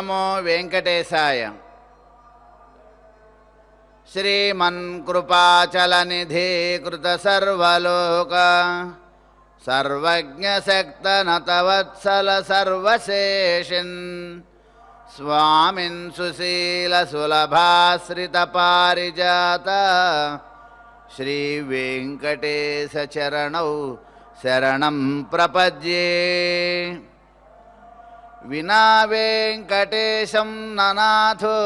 నమో వెంకటేశాయ. శ్రీమన్కృపాచలనిధీకృత సర్వలోక సర్వజ్ఞశక్తనతవత్సల సర్వశేషిన్ స్వామిన్ సుశీల సులభాశ్రిత పారిజాత శ్రీ వెంకటేశ చరణౌ శరణం ప్రపద్యే. వినా వెంకటేశం ననాథో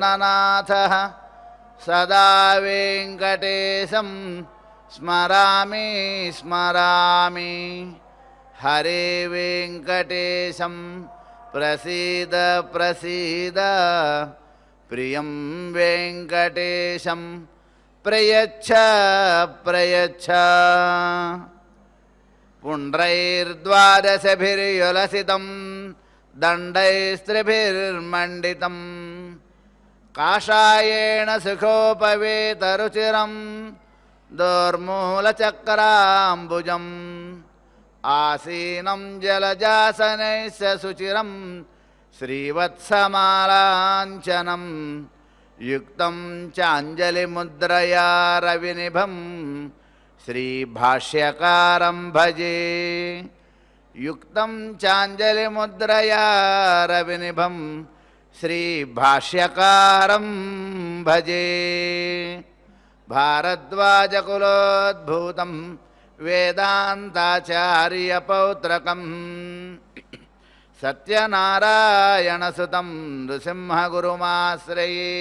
ననాథః సదా వెంకటేశం స్మరామి స్మరామి. హరే వెంకటేశం ప్రసీద ప్రసీద. ప్రియం వెంకటేశం ప్రయచ్ఛ ప్రయచ్ఛ. పుండ్రైర్ద్వాదశభిర్యులసితం దండైస్త్రిభిర్మండితం కాషాయేణ సుఖోపవేతరుచిరం దోర్మూలచక్రాంబుజం ఆసీనం జలజాసనైశ్చ సుచిరం శ్రీవత్సమాలాంఛనం యుక్తం చాంజలిముద్రయా రవినిభం శ్రీభాష్యకారం భజే. యుక్తం చాంజలిముద్రయా రవినిభం శ్రీభాష్యకారం భజే. భారద్వాజకులోద్భూతం వేదాంతాచార్యపౌత్రకం సత్యనారాయణసుతం నృసింహగురుమాశ్రయే.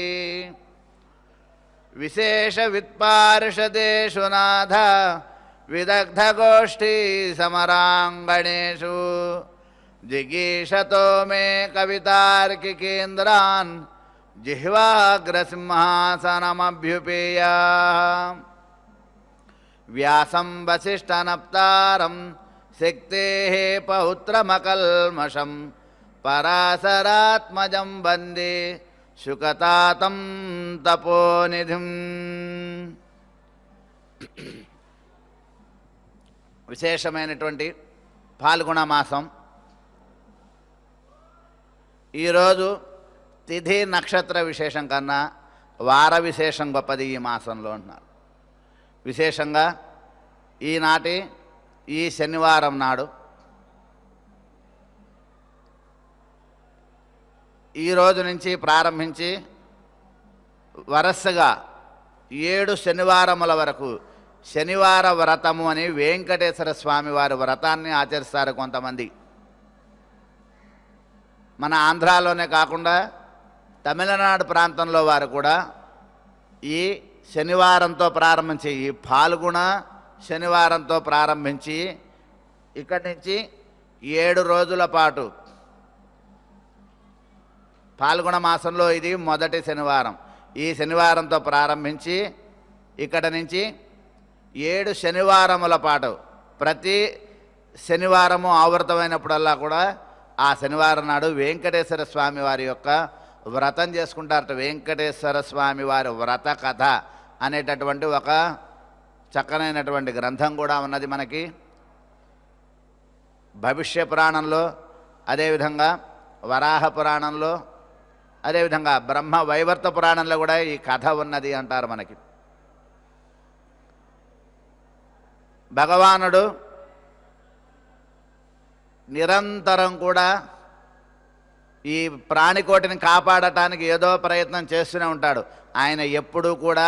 విశేషవిత్పార్షదేషు నాథ విదగ్ధగోష్ఠీ సమరాంగణేషు జిగీషతో మే కవితార్కికేంద్రాన్ జిహ్వాగ్రసింహాసనమభ్యుపేయా. వ్యాసం వసిష్ఠనప్తారం శక్తేః పౌత్రమకల్మషం పరాశరాత్మజం వందే శుకతాతం తపోనిధిం. విశేషమైనటువంటి ఫాల్గుణ మాసం. ఈరోజు తిథి నక్షత్ర విశేషం కన్నా వార విశేషం గొప్పది ఈ మాసంలో అంటున్నారు. విశేషంగా ఈనాటి ఈ శనివారం నాడు ఈ రోజు నుంచి ప్రారంభించి వరుసగా 7 శనివారముల వరకు శనివార వ్రతము అని వెంకటేశ్వర స్వామి వారి వ్రతాన్ని ఆచరిస్తారు కొంతమంది. మన ఆంధ్రాలోనే కాకుండా తమిళనాడు ప్రాంతంలో వారు కూడా ఈ శనివారంతో ప్రారంభించి ఈ ఫాల్గుణ శనివారంతో ప్రారంభించి ఇక్కడి నుంచి 7 రోజుల పాటు ఫాల్గుణ మాసంలో ఇది మొదటి శనివారం. ఈ శనివారంతో ప్రారంభించి ఇక్కడ నుంచి 7 శనివారముల పాటు ప్రతి శనివారము ఆవృతమైనప్పుడల్లా కూడా ఆ శనివారం నాడు వెంకటేశ్వర స్వామి వారి యొక్క వ్రతం చేసుకుంటారట. వెంకటేశ్వర స్వామి వారి వ్రత కథ అనేటటువంటి ఒక చక్కనైనటువంటి గ్రంథం కూడా ఉన్నది మనకి. భవిష్య పురాణంలో, అదేవిధంగా వరాహ పురాణంలో, అదేవిధంగా బ్రహ్మ వైవర్త పురాణంలో కూడా ఈ కథ ఉన్నది అంటారు మనకి. భగవానుడు నిరంతరం కూడా ఈ ప్రాణికోటిని కాపాడటానికి ఏదో ప్రయత్నం చేస్తూనే ఉంటాడు. ఆయన ఎప్పుడూ కూడా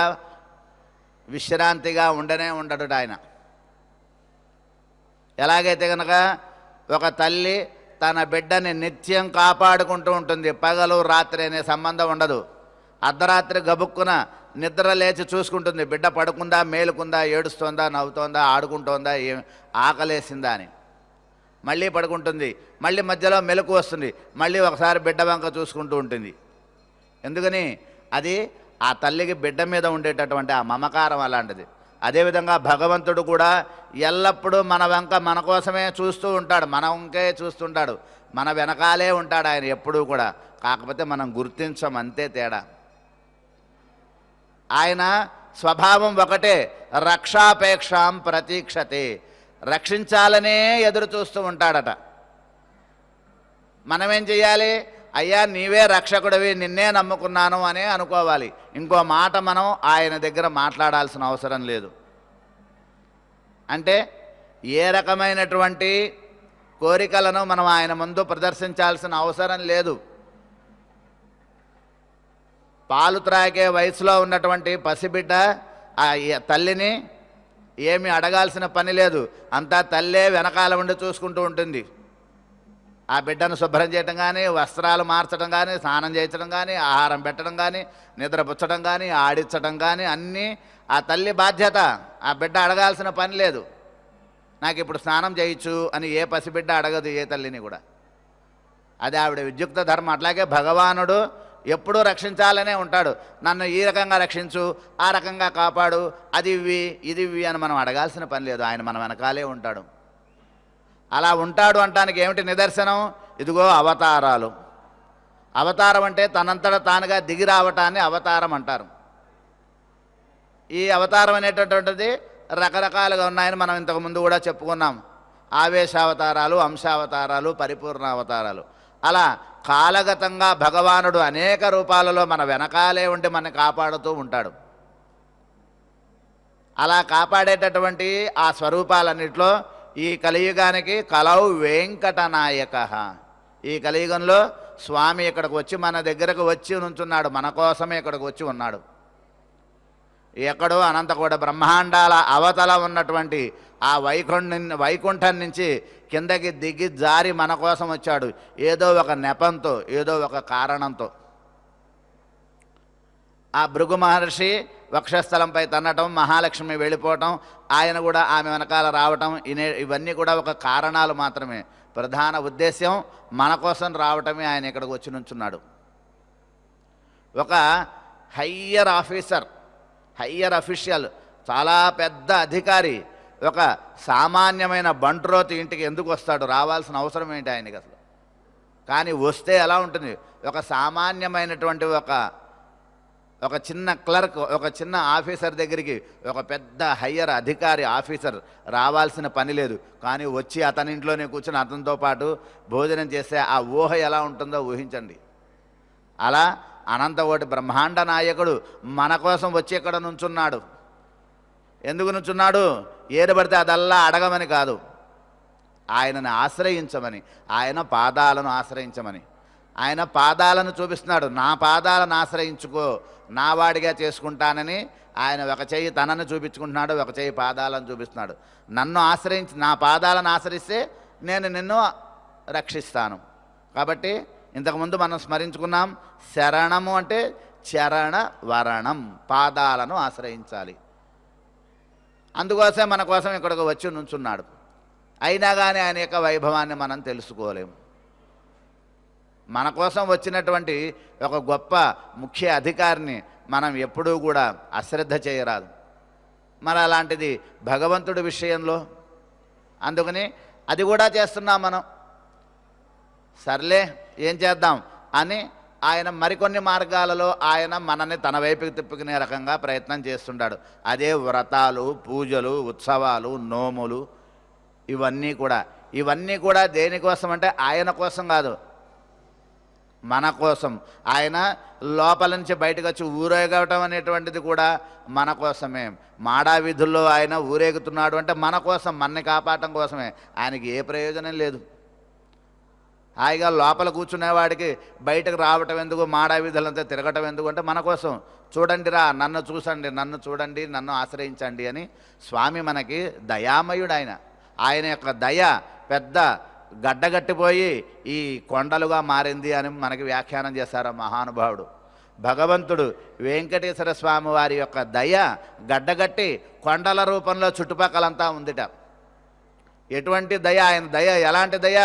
విశ్రాంతిగా ఉండనే ఉండడు. ఆయన ఎలాగైతే కనుక ఒక తల్లి తన బిడ్డని నిత్యం కాపాడుకుంటూ ఉంటుంది, పగలు రాత్రి అనే సంబంధం ఉండదు. అర్ధరాత్రి గబుక్కున నిద్ర లేచి చూసుకుంటుంది, బిడ్డ పడుకుందా, మేలుకుందా, ఏడుస్తోందా, నవ్వుతోందా, ఆడుకుంటోందా, ఏం ఆకలేసిందా అని. మళ్ళీ పడుకుంటుంది, మళ్ళీ మధ్యలో మెలకు వస్తుంది, మళ్ళీ ఒకసారి బిడ్డ వంక చూసుకుంటూ ఉంటుంది. ఎందుకని? అది ఆ తల్లికి బిడ్డ మీద ఉండేటటువంటి ఆ మమకారం అలాంటిది. అదేవిధంగా భగవంతుడు కూడా ఎల్లప్పుడూ మన వంక మన కోసమే చూస్తూ ఉంటాడు, మన వంకే చూస్తుంటాడు, మన వెనకాలే ఉంటాడు ఆయన ఎప్పుడూ కూడా. కాకపోతే మనం గుర్తించం, అంతే తేడా. ఆయన స్వభావం ఒకటే, రక్షాపేక్షాం ప్రతీక్షతే, రక్షించాలనే ఎదురు చూస్తూ ఉంటాడట. మనమేం చేయాలి? అయ్యా నీవే రక్షకుడివి, నిన్నే నమ్ముకున్నాను అనే అనుకోవాలి. ఇంకో మాట మనం ఆయన దగ్గర మాట్లాడాల్సిన అవసరం లేదు. అంటే ఏ రకమైనటువంటి కోరికలను మనం ఆయన ముందు ప్రదర్శించాల్సిన అవసరం లేదు. పాలు త్రాగే వయసులో ఉన్నటువంటి పసిబిడ్డ ఆ తల్లిని ఏమి అడగాల్సిన పని లేదు. అంతా తల్లే వెనకాల ఉండి చూసుకుంటూ ఉంటుంది. ఆ బిడ్డను శుభ్రం చేయటం కానీ, వస్త్రాలు మార్చడం కానీ, స్నానం చేయించడం కానీ, ఆహారం పెట్టడం కానీ, నిద్రపుచ్చడం కానీ, ఆడించడం కానీ అన్నీ ఆ తల్లి బాధ్యత. ఆ బిడ్డ అడగాల్సిన పని లేదు. నాకు ఇప్పుడు స్నానం చేయొచ్చు అని ఏ పసిబిడ్డ అడగదు ఏ తల్లిని కూడా. అది ఆవిడ విద్యుక్త ధర్మం. అట్లాగే భగవానుడు ఎప్పుడూ రక్షించాలనే ఉంటాడు. నన్ను ఈ రకంగా రక్షించు, ఆ రకంగా కాపాడు, అది ఇవి ఇది ఇవి అని మనం అడగాల్సిన పని లేదు. ఆయన మన వెనకాలే ఉంటాడు. అలా ఉంటాడు అంటానికి ఏమిటి నిదర్శనం? ఇదిగో అవతారాలు. అవతారం అంటే తనంతట తానుగా దిగి రావటాన్ని అవతారం అంటారు. ఈ అవతారం అనేటటువంటిది రకరకాలుగా ఉన్నాయని మనం ఇంతకుముందు కూడా చెప్పుకున్నాం. ఆవేశావతారాలు, అంశావతారాలు, పరిపూర్ణ అవతారాలు. అలా కాలగతంగా భగవానుడు అనేక రూపాలలో మన వెనకాలే ఉండి మన కాపాడుతూ ఉంటాడు. అలా కాపాడేటటువంటి ఆ స్వరూపాలన్నింటిలో ఈ కలియుగానికి కలౌ వెంకటనాయక. ఈ కలియుగంలో స్వామి ఇక్కడికి వచ్చి మన దగ్గరకు వచ్చి నుంచున్నాడు. మన కోసమే ఇక్కడికి వచ్చి ఉన్నాడు. ఎక్కడో అనంతకోట బ్రహ్మాండాల అవతల ఉన్నటువంటి ఆ వైకుంఠం నుంచి కిందకి దిగి జారి మన కోసం వచ్చాడు. ఏదో ఒక నెపంతో, ఏదో ఒక కారణంతో. ఆ భృగు మహర్షి వక్షస్థలంపై తన్నటం, మహాలక్ష్మి వెళ్ళిపోవటం, ఆయన కూడా ఆమె వెనకాల రావటం, ఇవన్నీ కూడా ఒక కారణాలు మాత్రమే. ప్రధాన ఉద్దేశ్యం మన కోసం రావటమే. ఆయన ఇక్కడికి వచ్చి నుంచున్నాడు. ఒక హయ్యర్ ఆఫీసర్, హయ్యర్ అఫీషియల్, చాలా పెద్ద అధికారి ఒక సామాన్యమైన బంట్రోతు ఇంటికి ఎందుకు వస్తాడు? రావాల్సిన అవసరం ఏంటి ఆయనకి అసలు? కానీ వస్తే ఎలా ఉంటుంది? ఒక సామాన్యమైనటువంటి ఒక చిన్న క్లర్క్, ఒక చిన్న ఆఫీసర్ దగ్గరికి ఒక పెద్ద హయ్యర్ అధికారి ఆఫీసర్ రావాల్సిన పని లేదు. కానీ వచ్చి అతని ఇంట్లోనే కూర్చొని అతనితో పాటు భోజనం చేస్తే ఆ ఊహ ఎలా ఉంటుందో ఊహించండి. అలా అనంతకోటి బ్రహ్మాండ నాయకుడు మన కోసం వచ్చి ఇక్కడ నుంచున్నాడు. ఎందుకు నుంచున్నాడు? ఏది పడితే అదల్లా అడగమని కాదు, ఆయనను ఆశ్రయించమని, ఆయన పాదాలను ఆశ్రయించమని. ఆయన పాదాలను చూపిస్తున్నాడు. నా పాదాలను ఆశ్రయించుకో, నా వాడిగా చేసుకుంటానని ఆయన ఒక చెయ్యి తనను చూపించుకుంటున్నాడు, ఒక చెయ్యి పాదాలను చూపిస్తున్నాడు. నన్ను ఆశ్రయించి, నా పాదాలను ఆశ్రయిస్తే నేను నిన్ను రక్షిస్తాను. కాబట్టి ఇంతకుముందు మనం స్మరించుకున్నాం, శరణము అంటే చరణ వరణం, పాదాలను ఆశ్రయించాలి. అందుకోసం మన కోసం ఇక్కడికి వచ్చి నుంచున్నాడు. అయినా కానీ ఆయన యొక్క వైభవాన్ని మనం తెలుసుకోలేము. మన కోసం వచ్చినటువంటి ఒక గొప్ప ముఖ్య అధికారిని మనం ఎప్పుడూ కూడా అశ్రద్ధ చేయరాదు. మరి అలాంటిది భగవంతుడి విషయంలో. అందుకని అది కూడా చేస్తున్నాం మనం. సర్లే ఏం చేద్దాం అని ఆయన మరికొన్ని మార్గాలలో ఆయన మనని తన వైపుకి తిప్పుకునే రకంగా ప్రయత్నం చేస్తుంటాడు. అదే వ్రతాలు, పూజలు, ఉత్సవాలు, నోములు, ఇవన్నీ కూడా దేనికోసం అంటే ఆయన కోసం కాదు, మన కోసం. ఆయన లోపల నుంచి బయటకు వచ్చి ఊరేగవటం అనేటువంటిది కూడా మన కోసమే. మాడా వీధుల్లో ఆయన ఊరేగుతున్నాడు అంటే మన కోసం, మనని కాపాడటం కోసమే. ఆయనకి ఏ ప్రయోజనం లేదు. హాయిగా లోపల కూర్చునేవాడికి బయటకు రావటం ఎందుకు, మాడా వీధులంతా తిరగటం ఎందుకు అంటే మన కోసం. చూడండి రా, నన్ను చూసండి, నన్ను చూడండి, నన్ను ఆశ్రయించండి అని స్వామి మనకి దయామయుడు. ఆయన యొక్క దయ పెద్ద గడ్డగట్టిపోయి ఈ కొండలుగా మారింది అని మనకి వ్యాఖ్యానం చేశారు మహానుభావుడు. భగవంతుడు వెంకటేశ్వర స్వామి వారి యొక్క దయ గడ్డగట్టి కొండల రూపంలో చుట్టుపక్కలంతా ఉందిట. ఎటువంటి దయ? ఆయన దయ ఎలాంటి దయ?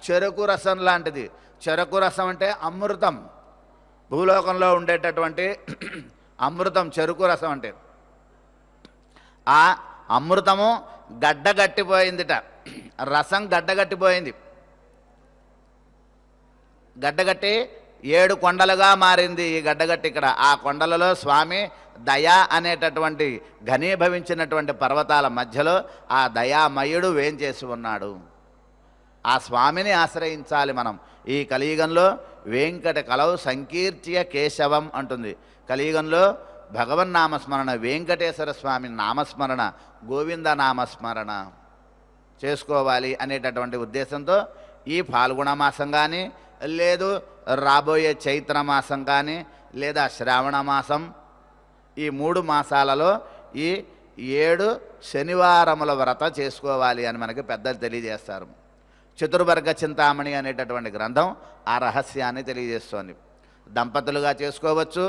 చెరుకు రసం లాంటిది. చెరుకు రసం అంటే అమృతం, భూలోకంలో ఉండేటటువంటి అమృతం చెరుకు రసం అంటే. ఆ అమృతము గడ్డగట్టిపోయిందిట, రసం గడ్డగట్టిపోయింది. గడ్డగట్టి 7 కొండలుగా మారింది ఈ గడ్డగట్టి. ఇక్కడ ఆ కొండలలో స్వామి దయా అనేటటువంటి ఘనీభవించినటువంటి పర్వతాల మధ్యలో ఆ దయామయుడు వేంచేసి ఉన్నాడు. ఆ స్వామిని ఆశ్రయించాలి మనం. ఈ కలియుగంలో వెంకట కలవు సంకీర్త్య కేశవం అంటుంది. కలియుగంలో భగవన్నామస్మరణ, వెంకటేశ్వర స్వామి నామస్మరణ, గోవింద నామస్మరణ చేసుకోవాలి అనేటటువంటి ఉద్దేశంతో ఈ ఫాల్గుణ మాసం కానీ, లేదు రాబోయే చైత్ర మాసం కానీ, లేదా శ్రావణ మాసం, ఈ 3 మాసాలలో ఈ 7 శనివారముల వ్రత చేసుకోవాలి అని మనకి పెద్దలు తెలియజేస్తారు. చతుర్వర్గ చింతామణి అనేటటువంటి గ్రంథం ఆ రహస్యాన్ని తెలియజేస్తోంది. దంపతులుగా చేసుకోవచ్చు,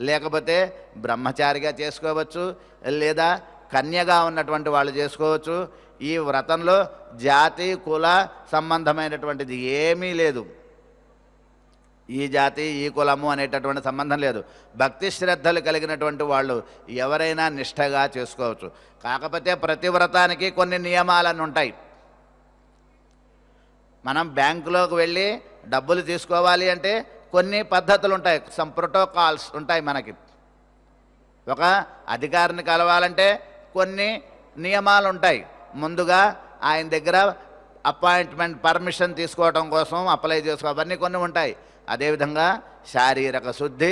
లేకపోతే బ్రహ్మచారిగా చేసుకోవచ్చు, లేదా కన్యగా ఉన్నటువంటి వాళ్ళు చేసుకోవచ్చు. ఈ వ్రతంలో జాతి కుల సంబంధమైనటువంటిది ఏమీ లేదు. ఈ జాతి ఈ కులము అనేటటువంటి సంబంధం లేదు. భక్తి శ్రద్ధలు కలిగినటువంటి వాళ్ళు ఎవరైనా నిష్ఠగా చేసుకోవచ్చు. కాకపోతే ప్రతి వ్రతానికి కొన్ని నియమాలను ఉంటాయి. మనం బ్యాంకులోకి వెళ్ళి డబ్బులు తీసుకోవాలి అంటే కొన్ని పద్ధతులు ఉంటాయి, సమ్ ప్రోటోకాల్స్ ఉంటాయి. మనకి ఒక అధికారిని కలవాలంటే కొన్ని నియమాలు ఉంటాయి. ముందుగా ఆయన దగ్గర అపాయింట్మెంట్ పర్మిషన్ తీసుకోవడం కోసం అప్లై చేసుకో, అవన్నీ కొన్ని ఉంటాయి. అదేవిధంగా శారీరక శుద్ధి,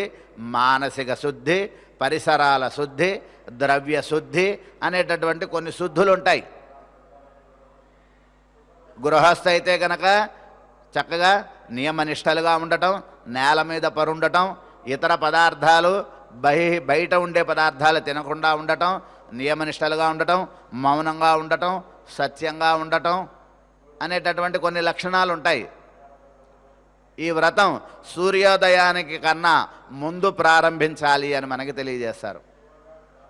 మానసిక శుద్ధి, పరిసరాల శుద్ధి, ద్రవ్య శుద్ధి అనేటటువంటి కొన్ని శుద్ధులు ఉంటాయి. గృహస్థ అయితే కనుక చక్కగా నియమనిష్టలుగా ఉండటం, నేల మీద పరుండటం, ఇతర పదార్థాలు బయట ఉండే పదార్థాలు తినకుండా ఉండటం, నియమనిష్టలుగా ఉండటం, మౌనంగా ఉండటం, సత్యంగా ఉండటం అనేటటువంటి కొన్ని లక్షణాలు ఉంటాయి. ఈ వ్రతం సూర్యోదయానికి కన్నా ముందు ప్రారంభించాలి అని మనకి తెలియజేస్తారు.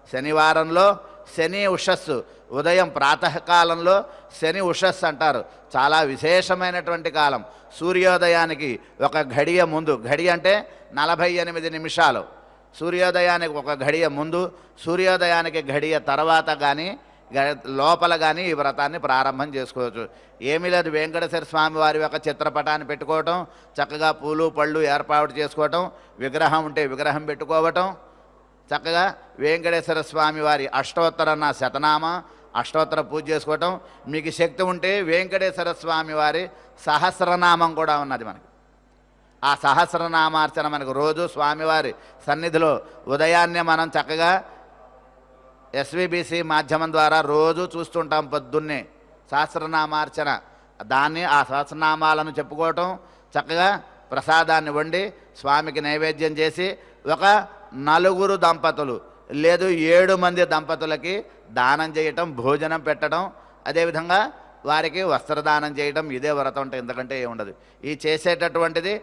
శనివారంలో శని ఉషస్సు, ఉదయం ప్రాతకాలంలో శని ఉషస్సు అంటారు. చాలా విశేషమైనటువంటి కాలం. సూర్యోదయానికి ఒక ఘడియ ముందు, ఘడియ అంటే 48 నిమిషాలు, సూర్యోదయానికి ఒక ఘడియ ముందు, సూర్యోదయానికి ఘడియ తర్వాత కానీ లోపల కానీ ఈ వ్రతాన్ని ప్రారంభం చేసుకోవచ్చు. ఏమీ లేదు, వెంకటేశ్వర స్వామి వారి యొక్క చిత్రపటాన్ని పెట్టుకోవటం, చక్కగా పూలు పళ్ళు ఏర్పాటు చేసుకోవటం, విగ్రహం ఉంటే విగ్రహం పెట్టుకోవటం, చక్కగా వెంకటేశ్వర స్వామి వారి శతనామ అష్టోత్తర పూజ చేసుకోవటం. మీకు శక్తి ఉంటే వెంకటేశ్వర స్వామి వారి సహస్రనామం కూడా ఉన్నది మనకి. ఆ సహస్రనామార్చన మనకు రోజు స్వామివారి సన్నిధిలో ఉదయాన్నే మనం చక్కగా ఎస్విబిసి మాధ్యమం ద్వారా రోజు చూస్తుంటాం. పొద్దున్నే సహస్రనామార్చన, దాన్ని ఆ సహస్రనామాలను చెప్పుకోవటం, చక్కగా ప్రసాదాన్ని వండి స్వామికి నైవేద్యం చేసి ఒక 4 దంపతులు లేదు 7 మంది దంపతులకి దానం చేయటం, భోజనం పెట్టడం, అదేవిధంగా వారికి వస్త్రదానం చేయటం. ఇదే వ్రతం అంటే ఎందుకంటే ఏముండదు. ఈ చేసేటటువంటిది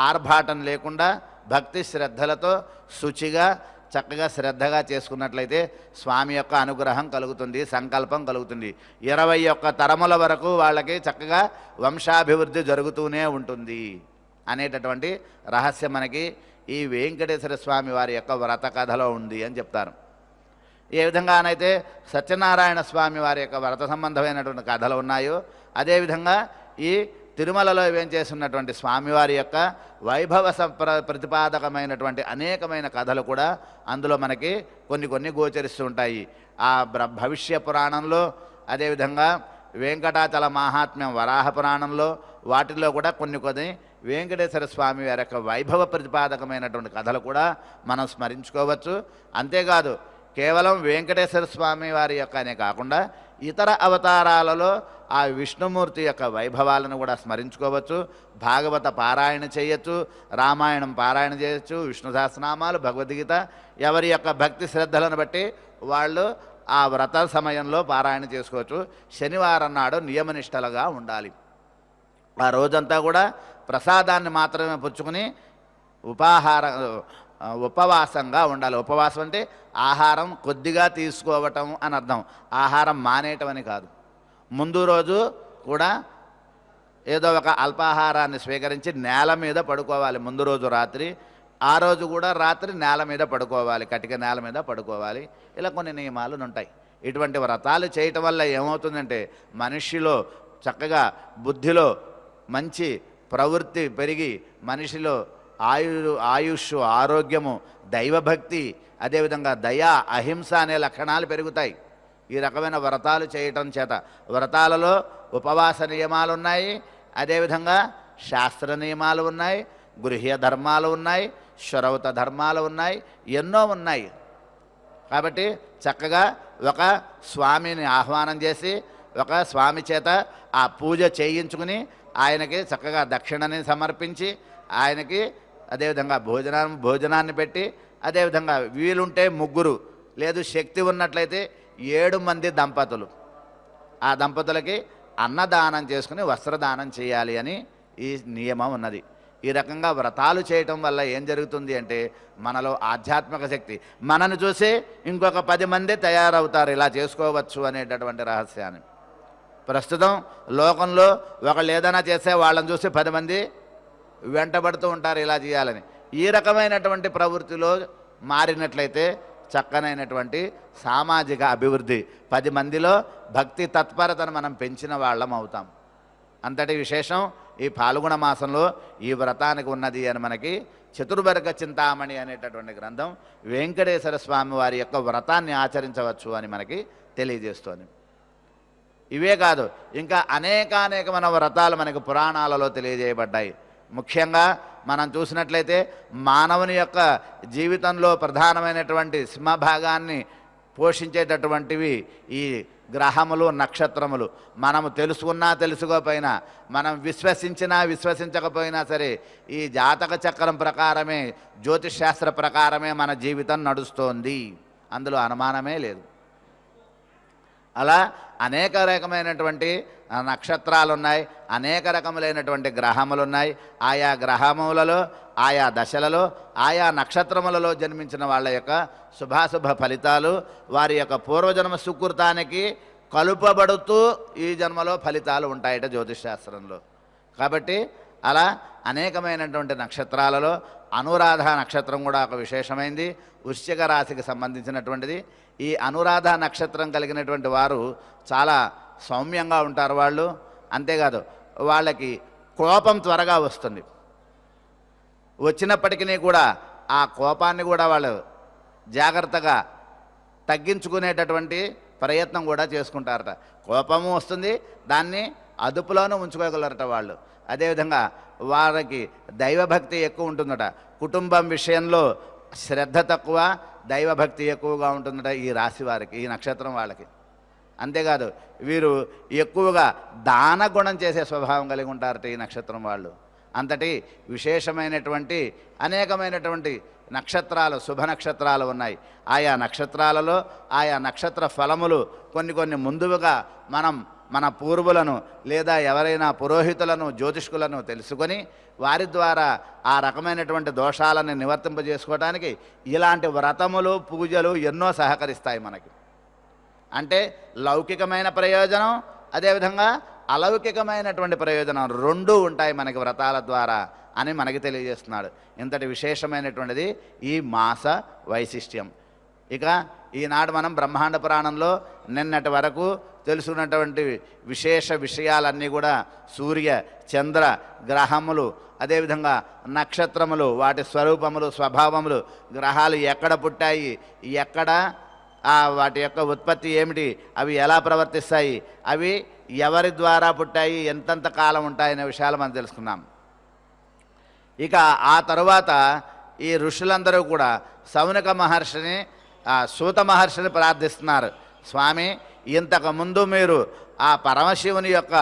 ఆర్భాటం లేకుండా భక్తి శ్రద్ధలతో శుచిగా చక్కగా శ్రద్ధగా చేసుకున్నట్లయితే స్వామి యొక్క అనుగ్రహం కలుగుతుంది, సంకల్పం కలుగుతుంది. 21 తరముల వరకు వాళ్ళకి చక్కగా వంశాభివృద్ధి జరుగుతూనే ఉంటుంది అనేటటువంటి రహస్యం మనకి ఈ వెంకటేశ్వర స్వామి వారి యొక్క వ్రత కథలో ఉంది అని చెప్తారు. ఏ విధంగానైతే సత్యనారాయణ స్వామి వారి యొక్క వ్రత సంబంధమైనటువంటి కథలు ఉన్నాయో, అదేవిధంగా ఈ తిరుమలలో ఏం చేస్తున్నటువంటి స్వామివారి యొక్క వైభవ ప్రతిపాదకమైనటువంటి అనేకమైన కథలు కూడా అందులో మనకి కొన్ని గోచరిస్తూ ఉంటాయి. ఆ భవిష్య పురాణంలో, అదేవిధంగా వెంకటాచల మహాత్మ్యం వరాహ పురాణంలో, వాటిల్లో కూడా కొన్ని వెంకటేశ్వర స్వామి వారి యొక్క వైభవ ప్రతిపాదకమైనటువంటి కథలు కూడా మనం స్మరించుకోవచ్చు. అంతేకాదు కేవలం వెంకటేశ్వర స్వామి వారి యొక్కనే కాకుండా ఇతర అవతారాలలో ఆ విష్ణుమూర్తి యొక్క వైభవాలను కూడా స్మరించుకోవచ్చు. భాగవత పారాయణ చేయొచ్చు, రామాయణం పారాయణ చేయొచ్చు, విష్ణు సహస్రనామాలు, భగవద్గీత, ఎవరి యొక్క భక్తి శ్రద్ధలను బట్టి వాళ్ళు ఆ వ్రత సమయంలో పారాయణ చేసుకోవచ్చు. శనివారం నాడు నియమనిష్టలుగా ఉండాలి. ఆ రోజంతా కూడా ప్రసాదాన్ని మాత్రమే పుచ్చుకుని ఉపవాసంగా ఉండాలి. ఉపవాసం అంటే ఆహారం కొద్దిగా తీసుకోవటం అని అర్థం, ఆహారం మానేయటం అని కాదు. ముందు రోజు కూడా ఏదో ఒక అల్పాహారాన్ని స్వీకరించి నేల మీద పడుకోవాలి ముందు రోజు రాత్రి. ఆ రోజు కూడా రాత్రి నేల మీద పడుకోవాలి, కటిక నేల మీద పడుకోవాలి. ఇలా కొన్ని నియమాలు ఉంటాయి. ఇటువంటి వ్రతాలు చేయటం వల్ల ఏమవుతుందంటే మనిషిలో చక్కగా బుద్ధిలో మంచి ప్రవృత్తి పెరిగి మనిషిలో ఆయుష్, ఆరోగ్యము, దైవభక్తి, అదేవిధంగా దయ, అహింస అనే లక్షణాలు పెరుగుతాయి ఈ రకమైన వ్రతాలు చేయటం చేత. వ్రతాలలో ఉపవాస నియమాలు ఉన్నాయి, అదేవిధంగా శాస్త్ర నియమాలు ఉన్నాయి, గృహ్య ధర్మాలు ఉన్నాయి, శ్రౌత ధర్మాలు ఉన్నాయి, ఎన్నో ఉన్నాయి. కాబట్టి చక్కగా ఒక స్వామిని ఆహ్వానం చేసి ఒక స్వామి చేత ఆ పూజ చేయించుకుని ఆయనకి చక్కగా దక్షిణని సమర్పించి ఆయనకి అదేవిధంగా భోజనాన్ని పెట్టి అదేవిధంగా వీలుంటే ముగ్గురు లేదు శక్తి ఉన్నట్లయితే 7 మంది దంపతులు ఆ దంపతులకి అన్నదానం చేసుకుని వస్త్రదానం చేయాలి అని ఈ నియమం ఉన్నది. ఈ రకంగా వ్రతాలు చేయటం వల్ల ఏం జరుగుతుంది అంటే మనలో ఆధ్యాత్మిక శక్తి మనను చూసి ఇంకొక 10 మంది తయారవుతారు ఇలా చేసుకోవచ్చు అనేటటువంటి రహస్యాన్ని. ప్రస్తుతం లోకంలో ఒకళ్ళు ఏదైనా చేస్తే వాళ్ళని చూసి 10 మంది వెంటబడుతూ ఉంటారు ఇలా చేయాలని. ఈ రకమైనటువంటి ప్రవృత్తిలో మారినట్లయితే చక్కనైనటువంటి సామాజిక అభివృద్ధి 10 మందిలో భక్తి తత్పరతను మనం పెంచిన వాళ్ళం అవుతాం. అంతటి విశేషం ఈ పాల్గొన మాసంలో ఈ వ్రతానికి ఉన్నది అని మనకి చతుర్వర్గ చింతామణి అనేటటువంటి గ్రంథం వెంకటేశ్వర స్వామి వారి యొక్క వ్రతాన్ని ఆచరించవచ్చు అని మనకి తెలియజేస్తోంది. ఇవే కాదు ఇంకా అనేకానేకమైన వ్రతాలు మనకు పురాణాలలో తెలియజేయబడ్డాయి. ముఖ్యంగా మనం చూసినట్లయితే మానవుని యొక్క జీవితంలో ప్రధానమైనటువంటి సింహభాగాన్ని పోషించేటటువంటివి ఈ గ్రహములు నక్షత్రములు. మనము తెలుసుకున్నా తెలుసుకోకపోయినా మనం విశ్వసించినా విశ్వసించకపోయినా సరే ఈ జాతక చక్రం ప్రకారమే జ్యోతిష్ శాస్త్ర ప్రకారమే మన జీవితం నడుస్తోంది, అందులో అనుమానమే లేదు. అలా అనేక రకమైనటువంటి నక్షత్రాలు ఉన్నాయి, అనేక రకములైనటువంటి గ్రహములు ఉన్నాయి. ఆయా గ్రహములలో ఆయా దశలలో ఆయా నక్షత్రములలో జన్మించిన వాళ్ళ యొక్క శుభాశుభ ఫలితాలు వారి యొక్క పూర్వజన్మ సుకృతానికి కలుపబడుతూ ఈ జన్మలో ఫలితాలు ఉంటాయట జ్యోతిష్ శాస్త్రంలో. కాబట్టి అలా అనేకమైనటువంటి నక్షత్రాలలో అనురాధ నక్షత్రం కూడా ఒక విశేషమైంది, వృశ్చిక రాశికి సంబంధించినటువంటిది. ఈ అనురాధ నక్షత్రం కలిగినటువంటి వారు చాలా సౌమ్యంగా ఉంటారు వాళ్ళు. అంతేకాదు వాళ్ళకి కోపం త్వరగా వస్తుంది. వచ్చినప్పటికీ కూడా ఆ కోపాన్ని కూడా వాళ్ళు జాగ్రత్తగా తగ్గించుకునేటటువంటి ప్రయత్నం కూడా చేసుకుంటారట. కోపము వస్తుంది, దాన్ని అదుపులోనూ ఉంచుకోగలరట వాళ్ళు. అదేవిధంగా వారికి దైవభక్తి ఎక్కువ ఉంటుందట. కుటుంబం విషయంలో శ్రద్ధ తక్కువ, దైవభక్తి ఎక్కువగా ఉంటుందట ఈ రాశి వారికి, ఈ నక్షత్రం వాళ్ళకి. అంతేకాదు వీరు ఎక్కువగా దాన గుణం చేసే స్వభావం కలిగి ఉంటారట ఈ నక్షత్రం వాళ్ళు. అంతటి విశేషమైనటువంటి అనేకమైనటువంటి నక్షత్రాలు శుభ నక్షత్రాలు ఉన్నాయి. ఆయా నక్షత్రాలలో ఆయా నక్షత్ర ఫలములు కొన్ని ముందుగా మనం మన పూర్వులను లేదా ఎవరైనా పురోహితులను జ్యోతిష్కులను తెలుసుకొని వారి ద్వారా ఆ రకమైనటువంటి దోషాలను నివర్తింపజేసుకోవడానికి ఇలాంటి వ్రతములు పూజలు ఎన్నో సహకరిస్తాయి మనకి. అంటే లౌకికమైన ప్రయోజనం అదేవిధంగా అలౌకికమైనటువంటి ప్రయోజనం రెండూ ఉంటాయి మనకి వ్రతాల ద్వారా అని మనకి తెలియజేస్తున్నాడు. ఇంతటి విశేషమైనటువంటిది ఈ మాస వైశిష్ట్యం. ఇక ఈనాడు మనం బ్రహ్మాండ పురాణంలో నిన్నటి వరకు తెలుసుకున్నటువంటి విశేష విషయాలన్నీ కూడా సూర్య చంద్ర గ్రహములు అదేవిధంగా నక్షత్రములు వాటి స్వరూపములు స్వభావములు గ్రహాలు ఎక్కడ పుట్టాయి, ఎక్కడ వాటి యొక్క ఉత్పత్తి ఏమిటి, అవి ఎలా ప్రవర్తిస్తాయి, అవి ఎవరి ద్వారా పుట్టాయి, ఎంతంత కాలం ఉంటాయనే విషయాలు మనం తెలుసుకున్నాం. ఇక ఆ తరువాత ఈ ఋషులందరూ కూడా సౌనక మహర్షిని సూత మహర్షిని ప్రార్థిస్తున్నారు. స్వామి, ఇంతకుముందు మీరు ఆ పరమశివుని యొక్క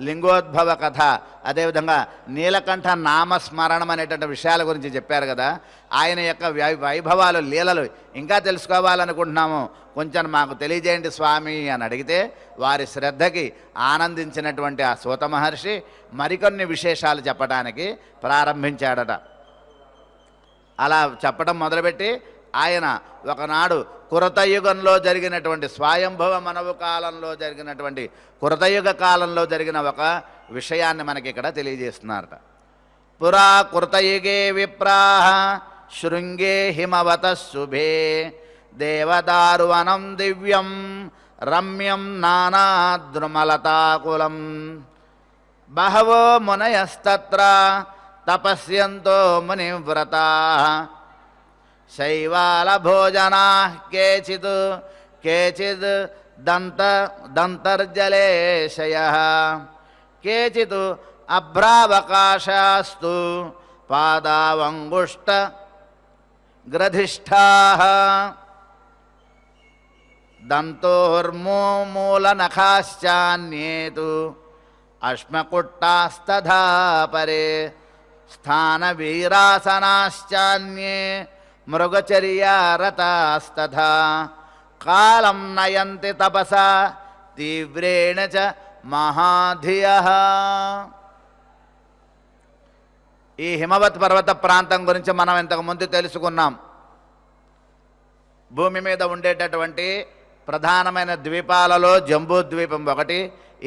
లింగోద్భవ కథ అదేవిధంగా నీలకంఠ నామస్మరణం అనేటువంటి విషయాల గురించి చెప్పారు కదా, ఆయన యొక్క వైభవాలు లీలలు ఇంకా తెలుసుకోవాలనుకుంటున్నాము, కొంచెం మాకు తెలియజేయండి స్వామి అని అడిగితే వారి శ్రద్ధకి ఆనందించినటువంటి ఆ సూత మహర్షి మరికొన్ని విశేషాలు చెప్పడానికి ప్రారంభించాడట. అలా చెప్పడం మొదలుపెట్టి ఆయన ఒకనాడు కృతయుగంలో జరిగినటువంటి స్వయంభవ మనవు కాలంలో జరిగినటువంటి కృతయుగ కాలంలో జరిగిన ఒక విషయాన్ని మనకి ఇక్కడ తెలియజేస్తున్నారట. పురా కృతయుగే విప్రాహ శృంగే హిమవత శుభే దేవదారువనం దివ్యం రమ్యం నానాద్రుమలతాకులం బహవో మునయస్తత్ర తపస్యంతో మునివ్రతా శైవాల భోజనా కేచిద్ దంతర్జలేశయ కేచిత్ అభ్రావకాశాస్తు పాదావంగుష్ట గ్రధిష్ఠా దంతోర్మూలనఖాశ్చాన్యేతు అశ్మకుట్టాస్తథా పరే స్థానవీరాసనాశ్చాన్యే మృగచర్యారతాస్తథా కాలం నయంతి తపసా తీవ్రేణ చ మహాధియః. ఈ హిమవత్ పర్వత ప్రాంతం గురించి మనం ఇంతకుముందు తెలుసుకున్నాం. భూమి మీద ఉండేటటువంటి ప్రధానమైన ద్వీపాలలో జంబూ ద్వీపం ఒకటి.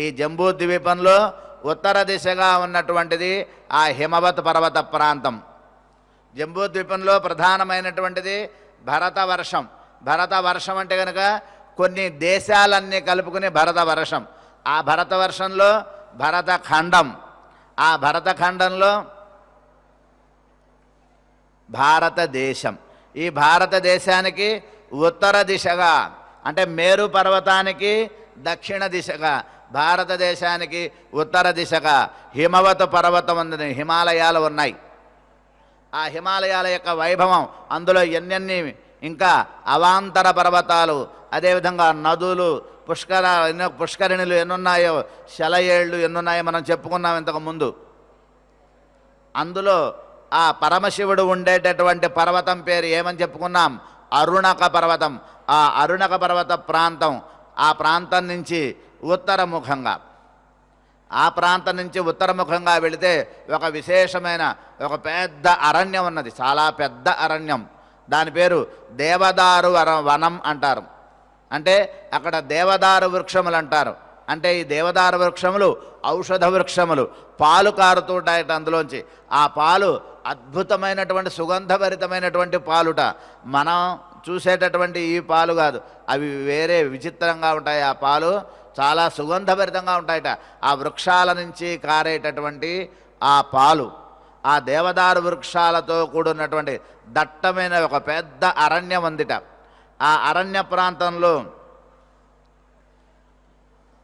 ఈ జంబూ ద్వీపంలో ఉత్తర దిశగా ఉన్నటువంటిది ఆ హిమవత్ పర్వత ప్రాంతం. జంబూ ద్వీపంలో ప్రధానమైనటువంటిది భరతవర్షం. భరతవర్షం అంటే కనుక కొన్ని దేశాలన్నీ కలుపుకుని భరతవర్షం. ఆ భరతవర్షంలో భరతఖండం, ఆ భరతఖండంలో భారతదేశం. ఈ భారతదేశానికి ఉత్తర దిశగా అంటే మేరు పర్వతానికి దక్షిణ దిశగా, భారతదేశానికి ఉత్తర దిశగా హిమవత్ పర్వతం ఉంది, హిమాలయాలు ఉన్నాయి. ఆ హిమాలయాల యొక్క వైభవం, అందులో ఎన్నెన్ని ఇంకా అవాంతర పర్వతాలు, అదేవిధంగా నదులు, పుష్కరిణులు ఎన్నున్నాయో, శలయేళ్ళు ఎన్నున్నాయో మనం చెప్పుకున్నాం ఇంతకుముందు. అందులో ఆ పరమశివుడు ఉండేటటువంటి పర్వతం పేరు ఏమని చెప్పుకున్నాం? అరుణక పర్వతం. ఆ అరుణక పర్వత ప్రాంతం, ఆ ప్రాంతం నుంచి ఉత్తరముఖంగా, ఆ ప్రాంతం నుంచి ఉత్తరముఖంగా వెళితే ఒక విశేషమైన ఒక పెద్ద అరణ్యం ఉన్నది, చాలా పెద్ద అరణ్యం. దాని పేరు దేవదారు వనం అంటారు. అంటే అక్కడ దేవదారు వృక్షములు అంటారు. అంటే ఈ దేవదారు వృక్షములు ఔషధ వృక్షములు, పాలు కారుతుంటాయట అందులోంచి. ఆ పాలు అద్భుతమైనటువంటి సుగంధభరితమైనటువంటి పాలుట. మనం చూసేటటువంటి ఈ పాలు కాదు, అవి వేరే విచిత్రంగా ఉంటాయి. ఆ పాలు చాలా సుగంధభరితంగా ఉంటాయట. ఆ వృక్షాల నుంచి కారేటటువంటి ఆ పాలు, ఆ దేవదారు వృక్షాలతో కూడినటువంటి దట్టమైన ఒక పెద్ద అరణ్యం ఉందిట. ఆ అరణ్య ప్రాంతంలో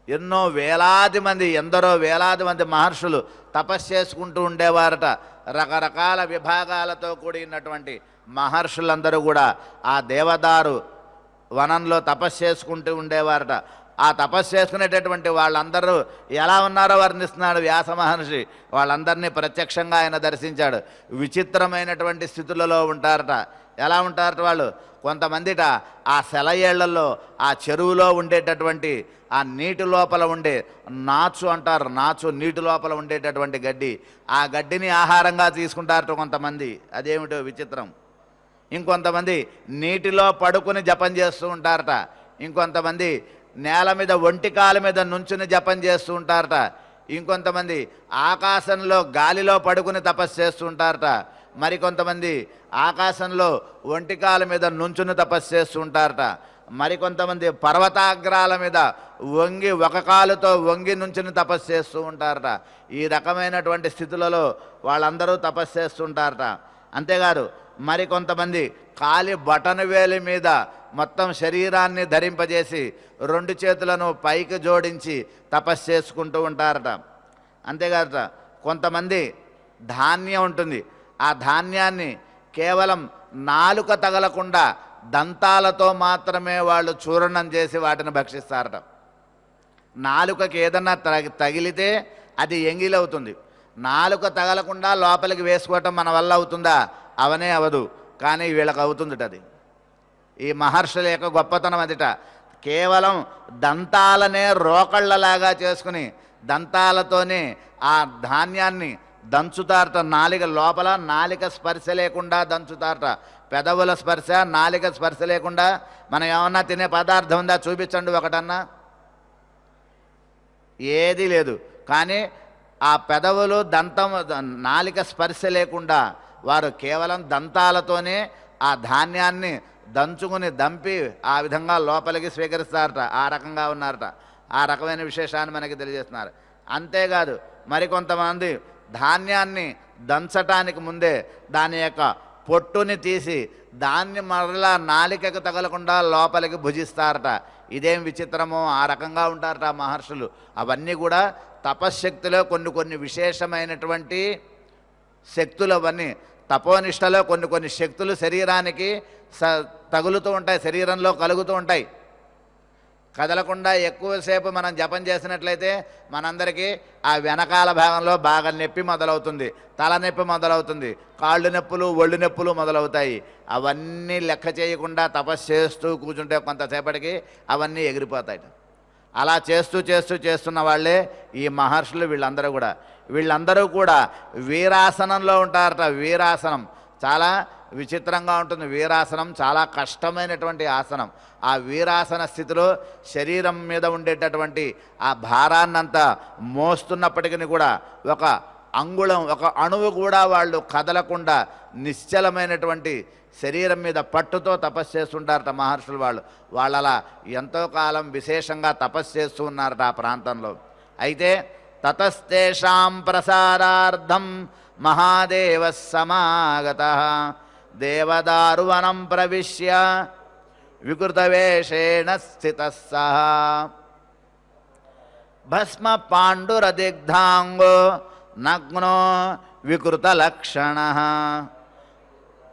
ఎందరో వేలాది మంది మహర్షులు తపస్సు చేసుకుంటూ ఉండేవారట. రకరకాల విభాగాలతో కూడినటువంటి మహర్షులందరూ కూడా ఆ దేవదారు వనంలో తపస్సు చేసుకుంటూ ఉండేవారట. ఆ తపస్సు చేసుకునేటటువంటి వాళ్ళందరూ ఎలా ఉన్నారో వర్ణిస్తున్నాడు వ్యాస మహర్షి. వాళ్ళందరినీ ప్రత్యక్షంగా ఆయన దర్శించాడు. విచిత్రమైనటువంటి స్థితులలో ఉంటారట. ఎలా ఉంటారట వాళ్ళు? కొంతమందిట ఆ సెలయేళ్లలో, ఆ చెరువులో ఉండేటటువంటి ఆ నీటి లోపల ఉండే నాచు అంటారు, నాచు, నీటి లోపల ఉండేటటువంటి గడ్డి, ఆ గడ్డిని ఆహారంగా తీసుకుంటారట కొంతమంది. అదేమిటో విచిత్రం. ఇంకొంతమంది నీటిలో పడుకుని జపం చేస్తూ ఉంటారట. ఇంకొంతమంది నేల మీద ఒంటికాల మీద నుంచుని జపం చేస్తూ ఉంటారట. ఇంకొంతమంది ఆకాశంలో గాలిలో పడుకుని తపస్సు చేస్తూ ఉంటారట. మరికొంతమంది ఆకాశంలో ఒంటికాల మీద నుంచుని తపస్సు చేస్తూ ఉంటారట. మరికొంతమంది పర్వతాగ్రాల మీద వంగి, ఒక కాలుతో వంగి నుంచుని తపస్సు చేస్తూ ఉంటారట. ఈ రకమైనటువంటి స్థితులలో వాళ్ళందరూ తపస్సు చేస్తుంటారట. అంతేకాదు మరికొంతమంది కాలి బటను వేలి మీద మొత్తం శరీరాన్ని ధరింపజేసి 2 చేతులను పైకి జోడించి తపస్సు చేసుకుంటూ ఉంటారట. అంతేకాదట కొంతమంది ధాన్యం ఉంటుంది, ఆ ధాన్యాన్ని కేవలం నాలుక తగలకుండా దంతాలతో మాత్రమే వాళ్ళు చూర్ణం చేసి వాటిని భక్షిస్తారట. నాలుకకి ఏదన్నా తగిలితే అది ఎంగిలవుతుంది. నాలుక తగలకుండా లోపలికి వేసుకోవటం మన వల్ల అవుతుందా? అవనే అవదు, కానీ వీళ్ళకి అవుతుందిట అది. ఈ మహర్షుల యొక్క గొప్పతనం అదిట. కేవలం దంతాలనే రోకళ్ళలాగా చేసుకుని దంతాలతోనే ఆ ధాన్యాన్ని దంచుతారట. నాలిక లోపల నాలిక స్పర్శ లేకుండా దంచుతారట. పెదవుల స్పర్శ, నాలిక స్పర్శ లేకుండా. మనం ఏమన్నా తినే పదార్థం ఉందా? చూపించండి ఒకటన్నా. ఏదీ లేదు. కానీ ఆ పెదవులు, దంతం, నాలిక స్పర్శ లేకుండా వారు కేవలం దంతాలతోనే ఆ ధాన్యాన్ని దంచుకుని దంపి ఆ విధంగా లోపలికి స్వీకరిస్తారట. ఆ రకంగా ఉన్నారట. ఆ రకమైన విశేషాన్ని మనకి తెలియజేస్తున్నారు. అంతేకాదు మరికొంతమంది ధాన్యాన్ని దంచటానికి ముందే దాని యొక్క పొట్టుని తీసి దాన్ని మరలా నాలికకు తగలకుండా లోపలికి భుజిస్తారట. ఇదేం విచిత్రమో, ఆ రకంగా ఉంటారట మహర్షులు. అవన్నీ కూడా తపశ్శక్తిలో కొన్ని కొన్ని విశేషమైనటువంటి శక్తులు అవన్నీ తపోనిష్టలో కొన్ని కొన్ని శక్తులు శరీరానికి తగులుతూ ఉంటాయి, శరీరంలో కలుగుతూ ఉంటాయి. కదలకుండా ఎక్కువసేపు మనం జపం చేసినట్లయితే మనందరికీ ఆ వెనకాల భాగంలో బాగా నొప్పి మొదలవుతుంది, తలనొప్పి మొదలవుతుంది, కాళ్ళు నొప్పులు ఒళ్ళు నొప్పులు మొదలవుతాయి. అవన్నీ లెక్క చేయకుండా తపస్సు చేస్తూ కూర్చుంటే కొంతసేపటికి అవన్నీ ఎగిరిపోతాయి. అలా చేస్తూ చేస్తూ చేస్తున్న వాళ్ళే ఈ మహర్షులు. వీళ్ళందరూ కూడా వీరాసనంలో ఉంటారట. వీరాసనం చాలా విచిత్రంగా ఉంటుంది. వీరాసనం చాలా కష్టమైనటువంటి ఆసనం. ఆ వీరాసన స్థితిలో శరీరం మీద ఉండేటటువంటి ఆ భారాన్నంతా మోస్తున్నప్పటికీ కూడా ఒక అంగుళం, ఒక అణువు కూడా వాళ్ళు కదలకుండా నిశ్చలమైనటువంటి శరీరం మీద పట్టుతో తపస్సు చేస్తుంటారట మహర్షులు. వాళ్ళలా ఎంతో కాలం విశేషంగా తపస్సు చేస్తూ ఉన్నారట ఆ ప్రాంతంలో. అయితే తతస్తేషాం ప్రసాదార్థం మహాదేవ సమాగత దేవదారువనం ప్రవిశ్య వికృతవేషేణ స్థితః సః భస్మ పాండురదిగ్ధాంగో నగ్నో వికృతలక్షణః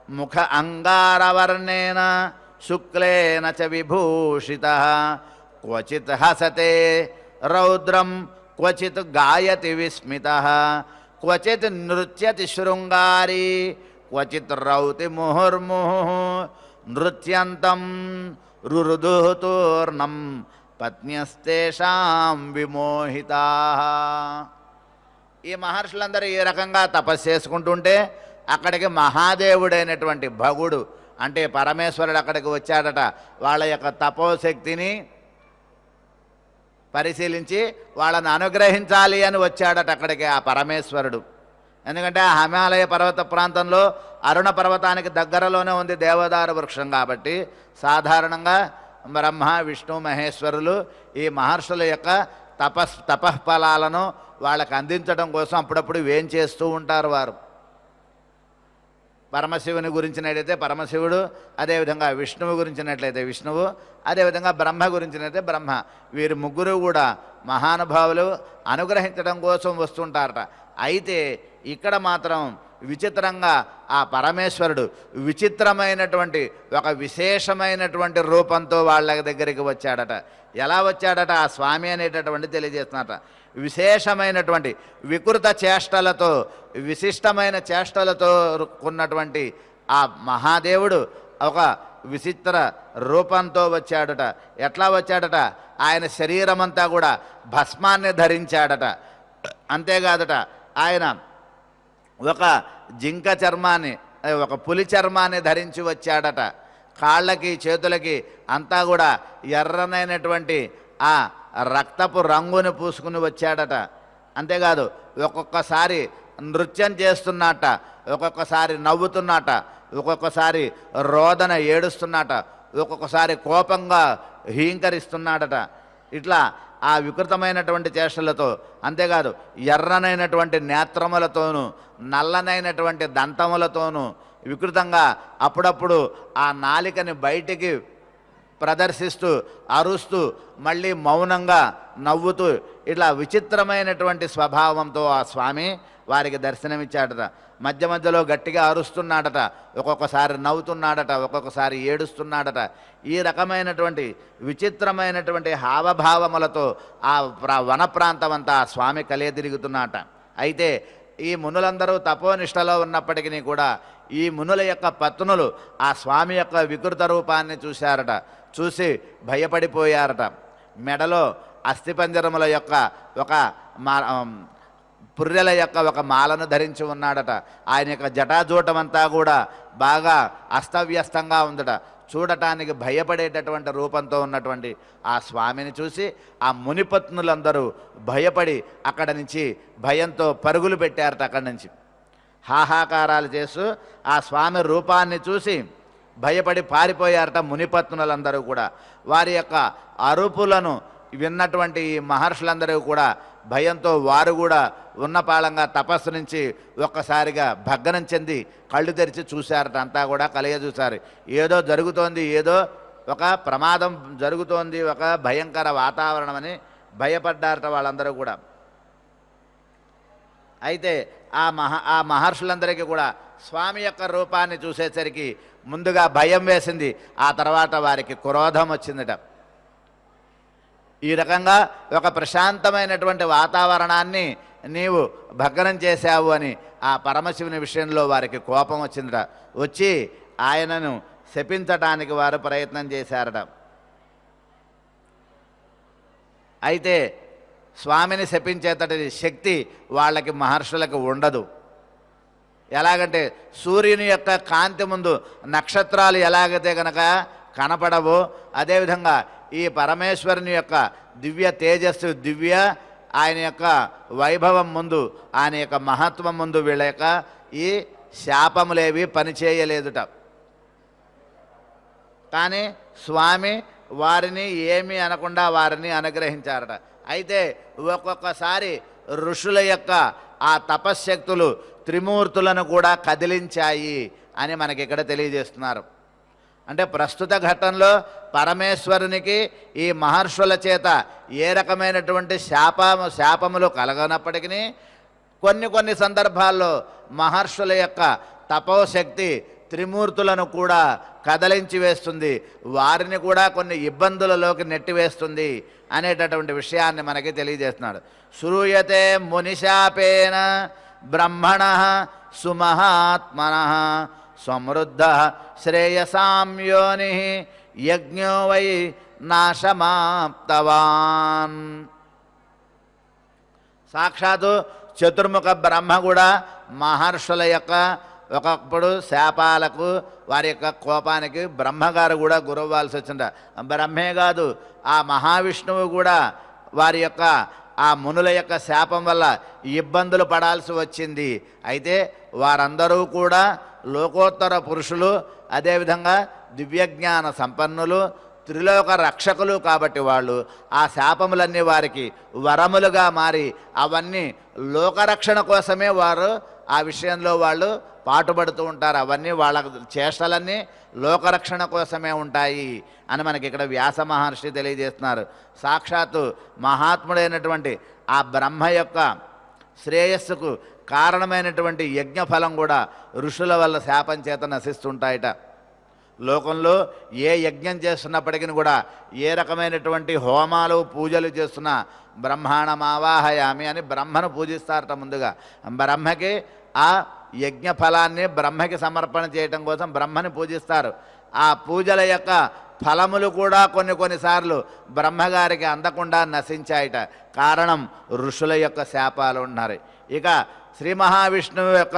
ముఖ అంగారవర్ణేన శుక్లేన చ విభూషితః క్వచిత్ హసతే రౌద్రం క్వచిత్ గాయతి విస్మితః క్వచిత్ నృత్యతి శృంగారీ క్వచిత్ రౌతి ముహుర్ముహుః నృత్యంతం రురుదుహుతూర్ణం పత్న్యస్తేషాం విమోహితాః. ఈ మహర్షులందరూ ఈ రకంగా తపస్సు చేసుకుంటుంటే అక్కడికి మహాదేవుడైనటువంటి భగుడు అంటే పరమేశ్వరుడు అక్కడికి వచ్చాడట. వాళ్ళ యొక్క తపోశక్తిని పరిశీలించి వాళ్ళని అనుగ్రహించాలి అని వచ్చాడట అక్కడికి ఆ పరమేశ్వరుడు. ఎందుకంటే ఆ హిమాలయ పర్వత ప్రాంతంలో అరుణ పర్వతానికి దగ్గరలోనే ఉంది దేవదారు వృక్షం. కాబట్టి సాధారణంగా బ్రహ్మ విష్ణు మహేశ్వరులు ఈ మహర్షుల యొక్క తపఃఫలాలను వాళ్ళకి అందించడం కోసం అప్పుడప్పుడు వేం చేస్తూ ఉంటారు వారు. పరమశివుని గురించినట్లయితే పరమశివుడు, అదేవిధంగా విష్ణువు గురించినట్లయితే విష్ణువు, అదేవిధంగా బ్రహ్మ గురించినట్లయితే బ్రహ్మ. వీరు ముగ్గురు కూడా మహానుభావులు అనుగ్రహించడం కోసం వస్తుంటారట. అయితే ఇక్కడ మాత్రం విచిత్రంగా ఆ పరమేశ్వరుడు విచిత్రమైనటువంటి ఒక విశేషమైనటువంటి రూపంతో వాళ్ళ దగ్గరికి వచ్చాడట. ఎలా వచ్చాడట ఆ స్వామి అనేటటువంటి తెలియజేస్తున్నట. విశేషమైనటువంటి వికృత చేష్టలతో, విశిష్టమైన చేష్టలతో ఉన్నటువంటి ఆ మహాదేవుడు ఒక విచిత్ర రూపంతో వచ్చాడట. ఎట్లా వచ్చాడట? ఆయన శరీరమంతా కూడా భస్మాన్ని ధరించాడట. అంతేకాదట, ఆయన ఒక జింక చర్మాన్ని, ఒక పులి చర్మాన్ని ధరించి వచ్చాడట. కాళ్ళకి చేతులకి అంతా కూడా ఎర్రనైనటువంటి ఆ రక్తపు రంగుని పూసుకుని వచ్చాడట. అంతేకాదు ఒక్కొక్కసారి నృత్యం చేస్తున్నట, ఒక్కొక్కసారి నవ్వుతున్నట, ఒక్కొక్కసారి రోదన ఏడుస్తున్నట, ఒక్కొక్కసారి కోపంగా హీంకరిస్తున్నాడట. ఇట్లా ఆ వికృతమైనటువంటి చేష్టలతో, అంతేకాదు ఎర్రనైనటువంటి నేత్రములతోనూ నల్లనైనటువంటి దంతములతోనూ వికృతంగా అప్పుడప్పుడు ఆ నాలికని బయటికి ప్రదర్శిస్తూ అరుస్తూ మళ్ళీ మౌనంగా నవ్వుతూ ఇట్లా విచిత్రమైనటువంటి స్వభావంతో ఆ స్వామి వారికి దర్శనమిచ్చాడట. మధ్య మధ్యలో గట్టిగా అరుస్తున్నాడట, ఒక్కొక్కసారి నవ్వుతున్నాడట, ఒక్కొక్కసారి ఏడుస్తున్నాడట. ఈ రకమైనటువంటి విచిత్రమైనటువంటి హావభావములతో ఆ వన ప్రాంతం అంతా ఆ స్వామి కలియతిరుగుతున్నట. అయితే ఈ మునులందరూ తపోనిష్టలో ఉన్నప్పటికీ కూడా ఈ మునుల యొక్క పత్నులు ఆ స్వామి యొక్క వికృత రూపాన్ని చూశారట. చూసి భయపడిపోయారట. మెడలో అస్థిపంజరముల యొక్క ఒక పుర్రెల యొక్క ఒక మాలను ధరించి ఉన్నాడట. ఆయన యొక్క జటాజూటమంతా కూడా బాగా అస్తవ్యస్తంగా ఉందట. చూడటానికి భయపడేటటువంటి రూపంతో ఉన్నటువంటి ఆ స్వామిని చూసి ఆ మునిపత్నులందరూ భయపడి అక్కడ నుంచి భయంతో పరుగులు పెట్టారట. అక్కడి నుంచి హాహాకారాలు చేస్తూ ఆ స్వామి రూపాన్ని చూసి భయపడి పారిపోయారట మునిపత్నులందరూ కూడా. వారి యొక్క అరుపులను విన్నటువంటి ఈ మహర్షులందరూ కూడా భయంతో వారు కూడా ఉన్నపాళంగా తపస్సు నుంచి ఒక్కసారిగా భగ్నం చెంది కళ్ళు తెరిచి చూశారట. అంతా కూడా కలియ చూశారు. ఏదో జరుగుతోంది, ఏదో ఒక ప్రమాదం జరుగుతోంది, ఒక భయంకర వాతావరణం అని భయపడ్డారట వాళ్ళందరూ కూడా. అయితే ఆ మహర్షులందరికీ కూడా స్వామి యొక్క రూపాన్ని చూసేసరికి ముందుగా భయం వేసింది, ఆ తర్వాత వారికి క్రోధం వచ్చిందట. ఈ రకంగా ఒక ప్రశాంతమైనటువంటి వాతావరణాన్ని నీవు భగ్నం చేశావు అని ఆ పరమశివుని విషయంలో వారికి కోపం వచ్చిందట. వచ్చి ఆయనను శపించటానికి వారు ప్రయత్నం చేశారట. అయితే స్వామిని శపించేటటి శక్తి వాళ్ళకి మహర్షులకు ఉండదు. ఎలాగంటే సూర్యుని యొక్క కాంతి ముందు నక్షత్రాలు ఎలాగైతే గనక కనపడవో, అదేవిధంగా ఈ పరమేశ్వరుని యొక్క దివ్య తేజస్సు, ఆయన యొక్క వైభవం ముందు, ఆయన యొక్క మహత్వం ముందు వీళ్ళ యొక్క ఈ శాపములేవి పనిచేయలేదుట. కానీ స్వామి వారిని ఏమీ అనకుండా వారిని అనుగ్రహించారట. అయితే ఒక్కొక్కసారి ఋషుల యొక్క ఆ తపశ్శక్తులు త్రిమూర్తులను కూడా కదిలించాయి అని మనకి ఇక్కడ తెలియజేస్తున్నారు. అంటే ప్రస్తుత ఘట్టంలో పరమేశ్వరునికి ఈ మహర్షుల చేత ఏ రకమైనటువంటి శాపములు కలగనప్పటికీ కొన్ని సందర్భాల్లో మహర్షుల యొక్క తపోశక్తి త్రిమూర్తులను కూడా కదలించి వేస్తుంది, వారిని కూడా కొన్ని ఇబ్బందులలోకి నెట్టివేస్తుంది అనేటటువంటి విషయాన్ని మనకి తెలియజేస్తున్నాడు. శ్రూయతే మునిశాపేన బ్రహ్మణ సుమహాత్మన సమృద్ధ శ్రేయసాంయోని యజ్ఞో వై నాశమాప్తవాన్. సాక్షాత్తు చతుర్ముఖ బ్రహ్మ కూడా మహర్షుల యొక్క ఒకప్పుడు శాపాలకు, వారి యొక్క కోపానికి బ్రహ్మగారు కూడా గురవ్వాల్సి వచ్చింద. బ్రహ్మే కాదు, ఆ మహావిష్ణువు కూడా వారి యొక్క ఆ మునుల యొక్క శాపం వల్ల ఇబ్బందులు పడాల్సి వచ్చింది. అయితే వారందరూ కూడా లోకోత్తర పురుషులు, అదేవిధంగా దివ్యజ్ఞాన సంపన్నులు, త్రిలోక రక్షకులు కాబట్టి వాళ్ళు ఆ శాపములన్నీ వారికి వరములుగా మారి అవన్నీ లోకరక్షణ కోసమే వారు ఆ విషయంలో వాళ్ళు పాటుపడుతూ ఉంటారు. అవన్నీ వాళ్ళ చేష్టలన్నీ లోకరక్షణ కోసమే ఉంటాయి అని మనకి ఇక్కడ వ్యాస మహర్షి తెలియజేస్తున్నారు. సాక్షాత్తు మహాత్ముడైనటువంటి ఆ బ్రహ్మ యొక్క శ్రేయస్సుకు కారణమైనటువంటి యజ్ఞఫలం కూడా ఋషుల వల్ల శాపం చేత నశిస్తుంటాయట. లోకంలో ఏ యజ్ఞం చేస్తున్నప్పటికీ కూడా, ఏ రకమైనటువంటి హోమాలు పూజలు చేస్తున్నా బ్రహ్మాణమావాహయామి అని బ్రహ్మను పూజిస్తారట. ముందుగా బ్రహ్మకి ఆ యజ్ఞ ఫలాన్ని బ్రహ్మకి సమర్పణ చేయటం కోసం బ్రహ్మని పూజిస్తారు. ఆ పూజల యొక్క ఫలములు కూడా కొన్నిసార్లు బ్రహ్మగారికి అందకుండా నశించాయట. కారణం ఋషుల యొక్క శాపాలు ఉన్నారు. ఇక శ్రీ మహావిష్ణువు యొక్క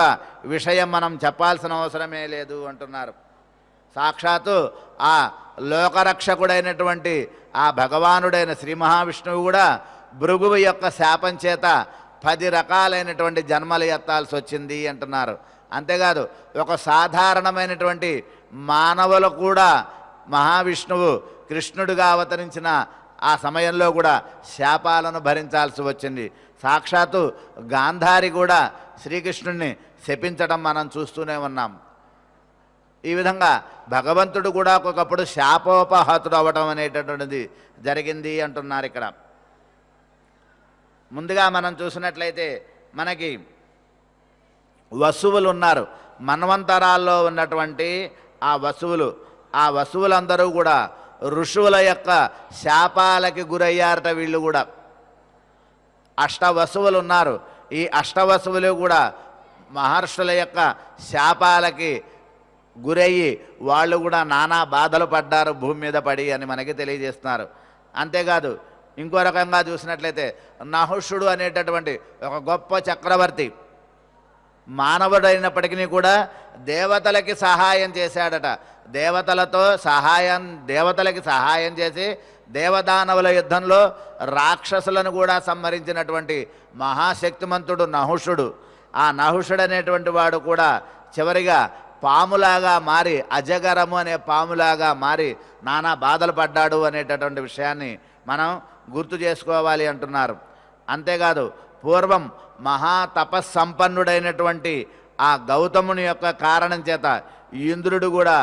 విషయం మనం చెప్పాల్సిన అవసరమే లేదు అంటున్నారు. సాక్షాత్తు ఆ లోకరక్షకుడైనటువంటి ఆ భగవానుడైన శ్రీ మహావిష్ణువు కూడా భృగువు యొక్క శాపం చేత 10 రకాలైనటువంటి జన్మలు ఎత్తాల్సి వచ్చింది అంటున్నారు. అంతేకాదు ఒక సాధారణమైనటువంటి మానవులు కూడా మహావిష్ణువు కృష్ణుడిగా అవతరించిన ఆ సమయంలో కూడా శాపాలను భరించాల్సి వచ్చింది. సాక్షాత్తు గాంధారి కూడా శ్రీకృష్ణుడిని శపించడం మనం చూస్తూనే ఉన్నాం. ఈ విధంగా భగవంతుడు కూడా ఒకప్పుడు శాపోపహతుడు అవ్వటం అనేటటువంటిది జరిగింది అంటున్నారు ఇక్కడ. ముందుగా మనం చూసినట్లయితే మనకి వసువులు ఉన్నారు. మన్వంతరాల్లో ఉన్నటువంటి ఆ వసువులందరూ కూడా ఋషువుల యొక్క శాపాలకి గురయ్యారట. వీళ్ళు కూడా అష్టవసువులు ఉన్నారు. ఈ అష్టవసువులు కూడా మహర్షుల యొక్క శాపాలకి గురయ్యి వాళ్ళు కూడా నానా బాధలు పడ్డారు భూమి మీద పడి అని మనకి తెలియజేస్తున్నారు. అంతేకాదు ఇంకో రకంగా చూసినట్లయితే నహుషుడు అనేటటువంటి ఒక గొప్ప చక్రవర్తి మానవుడైనప్పటికీ కూడా దేవతలకి సహాయం చేశాడట. దేవతలకి సహాయం చేసి దేవదానవుల యుద్ధంలో రాక్షసులను కూడా సంహరించినటువంటి మహాశక్తిమంతుడు నహుషుడు. ఆ నహుషుడు అనేటువంటి వాడు కూడా చివరిగా పాములాగా మారి, అజగరము అనే పాములాగా మారి నానా బాధలు పడ్డాడు అనేటటువంటి విషయాన్ని మనం గుర్తు చేసుకోవాలి అంటున్నారు. అంతేకాదు పూర్వం మహాతపస్సంపన్నుడైనటువంటి ఆ గౌతముని యొక్క కారణం చేత ఇంద్రుడు కూడా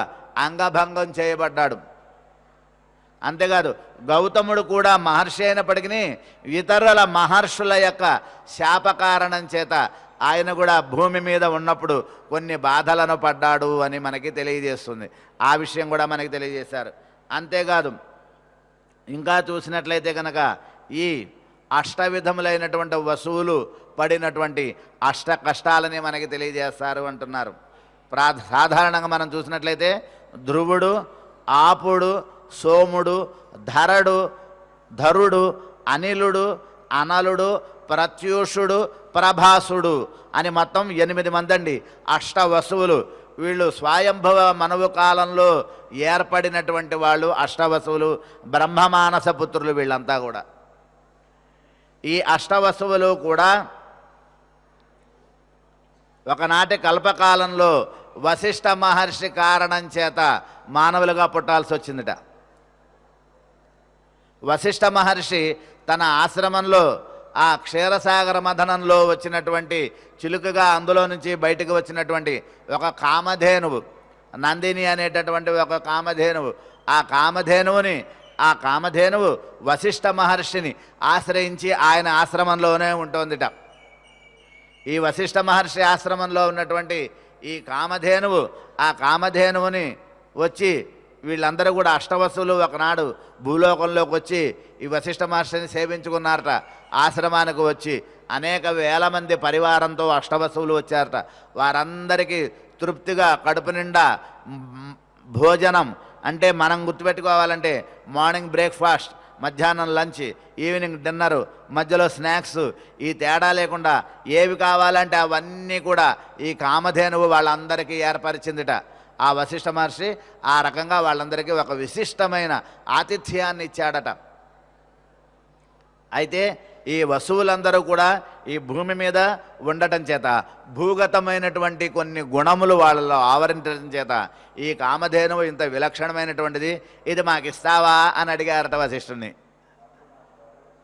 అంగభంగం చేయబడ్డాడు. అంతేకాదు గౌతముడు కూడా మహర్షి అయినప్పటికీ ఇతరుల మహర్షుల యొక్క శాప కారణం చేత ఆయన కూడా భూమి మీద ఉన్నప్పుడు కొన్ని బాధలను పడ్డాడు అని మనకి తెలియజేస్తుంది. ఆ విషయం కూడా మనకి తెలియజేశారు. అంతేకాదు ఇంకా చూసినట్లయితే కనుక ఈ అష్టవిధములైనటువంటి వసువులు పడినటువంటి అష్ట కష్టాలని మనకి తెలియజేస్తారు అంటున్నారు. సాధారణంగా మనం చూసినట్లయితే ధ్రువుడు, ఆపుడు, సోముడు, ధరుడు, అనిలుడు, అనలుడు, ప్రత్యూషుడు, ప్రభాసుడు అని మొత్తం 8 మంది అండి అష్టవసువులు. వీళ్ళు స్వయంభవ మనవు కాలంలో ఏర్పడినటువంటి వాళ్ళు అష్టవసువులు, బ్రహ్మమానస పుత్రులు వీళ్ళంతా కూడా. ఈ అష్టవసువులు కూడా ఒకనాటి కల్పకాలంలో వశిష్ఠ మహర్షి కారణం చేత మానవులుగా పుట్టాల్సి వచ్చిందిట. వశిష్ఠ మహర్షి తన ఆశ్రమంలో ఆ క్షీరసాగర మథనంలో వచ్చినటువంటి చిలుకగా అందులో నుంచి బయటకు వచ్చినటువంటి ఒక కామధేనువు, నందిని అనేటటువంటి ఒక కామధేనువు, ఆ కామధేనువు వశిష్ఠ మహర్షిని ఆశ్రయించి ఆయన ఆశ్రమంలోనే ఉంటోందిట. ఈ వశిష్ఠ మహర్షి ఆశ్రమంలో ఉన్నటువంటి ఈ కామధేనువు, ఆ కామధేనువుని వచ్చి వీళ్ళందరూ కూడా అష్టవసులు ఒకనాడు భూలోకంలోకి వచ్చి ఈ వశిష్ఠ మహర్షిని సేవించుకున్నారట. ఆశ్రమానికి వచ్చి అనేక వేల మంది పరివారంతో అష్టవసువులు వచ్చారట. వారందరికీ తృప్తిగా కడుపు నిండా భోజనం, అంటే మనం గుర్తుపెట్టుకోవాలంటే మార్నింగ్ బ్రేక్ఫాస్ట్, మధ్యాహ్నం లంచ్, ఈవినింగ్ డిన్నరు, మధ్యలో స్నాక్స్, ఈ తేడా లేకుండా ఏవి కావాలంటే అవన్నీ కూడా ఈ కామధేనువు వాళ్ళందరికీ ఏర్పరిచిందిట. ఆ వశిష్ఠ మహర్షి ఆ రకంగా వాళ్ళందరికీ ఒక విశిష్టమైన ఆతిథ్యాన్ని ఇచ్చాడట. అయితే ఈ వసువులందరూ కూడా ఈ భూమి మీద ఉండటం చేత భూగతమైనటువంటి కొన్ని గుణములు వాళ్ళలో ఆవరించడం చేత ఈ కామధేనువు ఇంత విలక్షణమైనటువంటిది, ఇది మాకు ఇస్తావా అని అడిగారట వశిష్ఠుని.